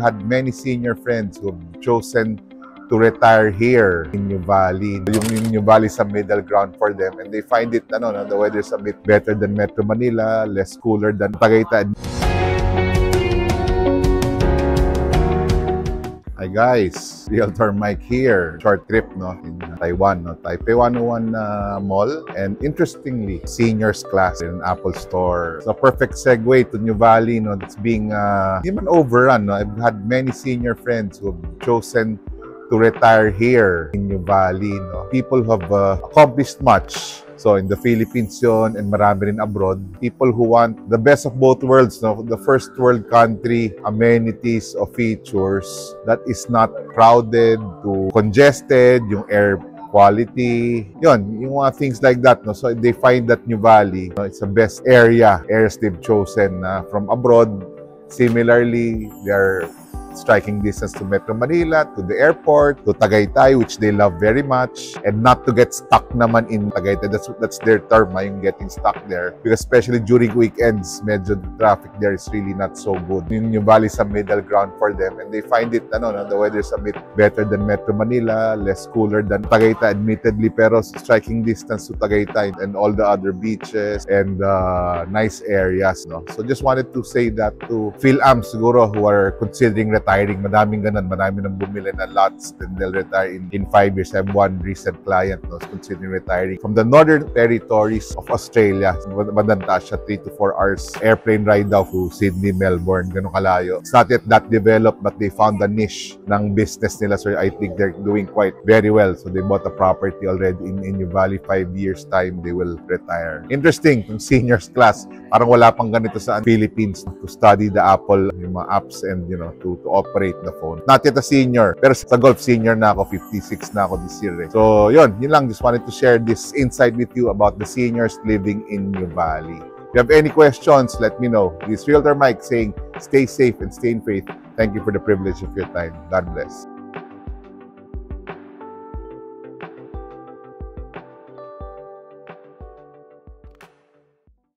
had many senior friends who have chosen to retire here in New Valley. Yung New Valley is a middle ground for them, and they find it, the weather's a bit better than Metro Manila, less cooler than Tagaytay. Hi guys, Realtor Mike here. Short trip in Taiwan, Taipei 101 Mall, and interestingly, seniors class in an Apple store. So perfect segue to New Valley. It's being even overrun. I've had many senior friends who have chosen to retire here in New Valley. People who have accomplished much. So in the Philippines yun, and marami rin abroad. People who want the best of both worlds, the first world country, amenities or features that is not crowded to congested, yung air quality, yung mga things like that. So they find that New Valley, it's the best areas they've chosen from abroad. Similarly, they're striking distance to Metro Manila, to the airport, to Tagaytay, which they love very much, and not to get stuck naman in Tagaytay. That's their term, yung getting stuck there. Because especially during weekends, medyo the traffic there is really not so good. Yung New Valley is a middle ground for them, and they find it, the weather's a bit better than Metro Manila, less cooler than Tagaytay, admittedly, pero striking distance to Tagaytay and all the other beaches and nice areas. So just wanted to say that to Phil-Am siguro who are considering retiring. Madaming ganun. Madami nang bumili na lots, and they'll retire in 5 years. I have one recent client who's considering retiring from the northern territories of Australia. Madanta siya 3 to 4 hours airplane ride daw to Sydney, Melbourne, ganun kalayo. It's not yet that developed, but they found a niche ng business nila. So I think they're doing quite very well. So they bought a property already in New Valley. 5 years time, they will retire. Interesting, yung seniors class. Parang wala pang ganito sa Philippines to study the Apple, yung mga apps, and to operate the phone. Not yet a senior, pero sa golf senior na ako, 56 na ako this year. So yun lang, just wanted to share this insight with you about the seniors living in New Valley. If you have any questions, let me know. This is Realtor Mike saying, stay safe and stay in faith. Thank you for the privilege of your time. God bless.